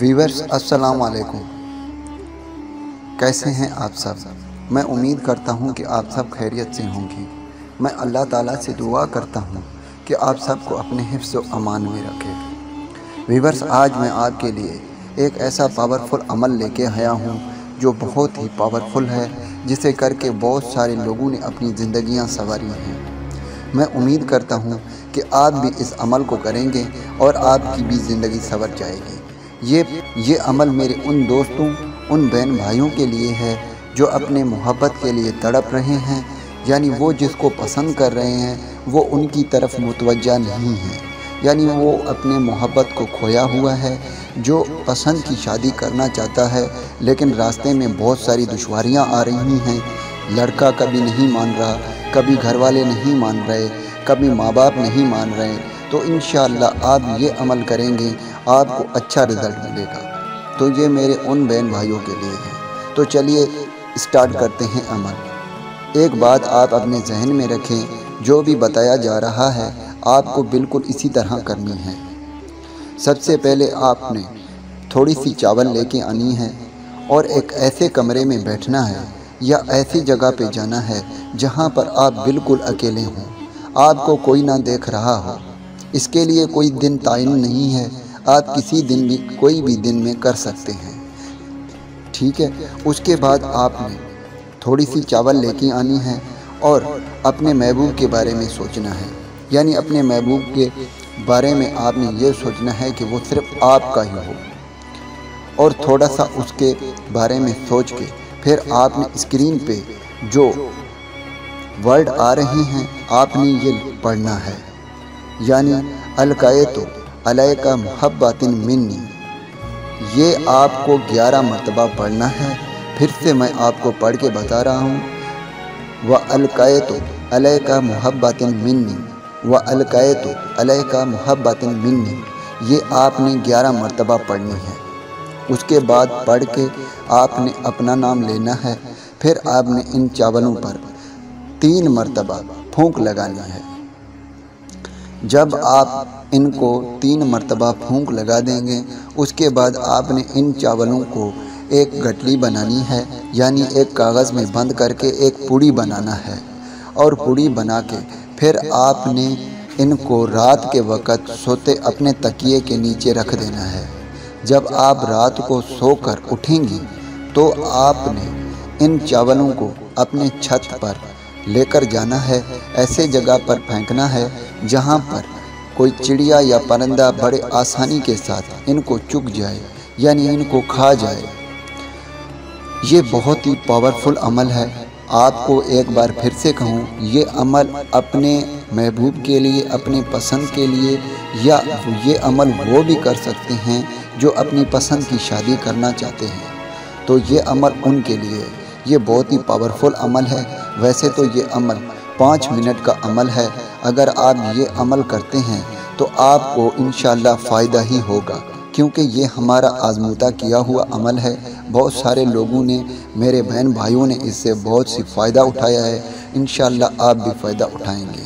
Viewers السلام علیکم، کیسے ہیں آپ سب؟ میں امید کرتا ہوں کہ آپ سب خیریت سے ہوں گی۔ میں اللہ تعالیٰ سے دعا کرتا ہوں کہ آپ سب کو اپنے حفظ و امان میں رکھے۔ ویورز، آج میں آپ کے لیے ایک ایسا پاورفل عمل لے کے آیا ہوں جو بہت ہی پاورفل ہے، جسے کر کے بہت سارے لوگوں نے اپنی زندگیاں سنواری ہیں۔ میں امید کرتا ہوں کہ آپ بھی اس عمل کو کریں گے اور آپ کی بھی زندگی سنور جائے گی۔ یہ عمل میرے ان دوستوں، ان بہن بھائیوں کے لیے ہے جو اپنے محبت کے لیے تڑپ رہے ہیں، یعنی وہ جس کو پسند کر رہے ہیں وہ ان کی طرف متوجہ نہیں ہے، یعنی وہ اپنے محبت کو کھویا ہوا ہے، جو پسند کی شادی کرنا چاہتا ہے لیکن راستے میں بہت ساری دشواریاں آ رہی ہیں۔ لڑکا کبھی نہیں مان رہا، کبھی گھر والے نہیں مان رہے، کبھی ماں باپ نہیں مان رہے، تو انشاءاللہ آپ یہ عمل کریں گے آپ کو اچھا رزلٹ ملے گا۔ تو یہ میرے ان بہن بھائیوں کے لیے ہے۔ تو چلیے اسٹارٹ کرتے ہیں عمل۔ ایک بات آپ اپنے ذہن میں رکھیں، جو بھی بتایا جا رہا ہے آپ کو بالکل اسی طرح کرنی ہے۔ سب سے پہلے آپ نے تھوڑی سی چاول لے کے آنی ہے اور ایک ایسے کمرے میں بیٹھنا ہے یا ایسی جگہ پہ جانا ہے جہاں پر آپ بالکل اکیلے ہوں، آپ کو کوئی نہ دیکھ رہا ہو۔ اس کے لیے کوئی دن تعین نہیں ہے، آپ کسی دن بھی کوئی بھی دن میں کر سکتے ہیں، ٹھیک ہے۔ اس کے بعد آپ نے تھوڑی سی چاول لے کے آنی ہے اور اپنے محبوب کے بارے میں سوچنا ہے، یعنی اپنے محبوب کے بارے میں آپ نے یہ سوچنا ہے کہ وہ صرف آپ کا ہی ہو، اور تھوڑا سا اس کے بارے میں سوچ کے پھر آپ نے اسکرین پہ جو ورڈ آ رہے ہیں آپ نے یہ پڑھنا ہے، یعنی القیت علیک محبۃ منی۔ یہ آپ کو 11 مرتبہ پڑھنا ہے۔ پھر سے میں آپ کو پڑھ کے بتا رہا ہوں، وَأَلْقَيْتُ عَلَيْكَ مُحَبَّةٍ مِّنِّي وَأَلْقَيْتُ عَلَيْكَ مُحَبَّةٍ مِّنِّي۔ یہ آپ نے 11 مرتبہ پڑھنی ہے۔ اس کے بعد پڑھ کے آپ نے اپنا نام لینا ہے۔ پھر آپ نے ان چاولوں پر 3 مرتبہ پھونک لگانی ہے۔ جب آپ ان کو 3 مرتبہ پھونک لگا دیں گے، اس کے بعد آپ نے ان چاولوں کو ایک گٹلی بنانی ہے، یعنی ایک کاغذ میں بند کر کے ایک پوڑی بنانا ہے، اور پوڑی بنا کے پھر آپ نے ان کو رات کے وقت سوتے اپنے تکیے کے نیچے رکھ دینا ہے۔ جب آپ رات کو سو کر اٹھیں گی تو آپ نے ان چاولوں کو اپنے چھت پر لے کر جانا ہے، ایسے جگہ پر پھینکنا ہے جہاں پر کوئی چڑیا یا پرندہ بڑے آسانی کے ساتھ ان کو چگ جائے، یعنی ان کو کھا جائے۔ یہ بہت ہی پاورفل عمل ہے۔ آپ کو ایک بار پھر سے کہوں، یہ عمل اپنے محبوب کے لیے، اپنے پسند کے لیے، یا یہ عمل وہ بھی کر سکتے ہیں جو اپنی پسند کی شادی کرنا چاہتے ہیں، تو یہ عمل ان کے لیے یہ بہت ہی پاورفل عمل ہے۔ ویسے تو یہ عمل 5 منٹ کا عمل ہے، اگر آپ یہ عمل کرتے ہیں تو آپ کو انشاءاللہ فائدہ ہی ہوگا، کیونکہ یہ ہمارا آزمودہ کیا ہوا عمل ہے۔ بہت سارے لوگوں نے، میرے بہن بھائیوں نے اس سے بہت سی فائدہ اٹھایا ہے، انشاءاللہ آپ بھی فائدہ اٹھائیں گے۔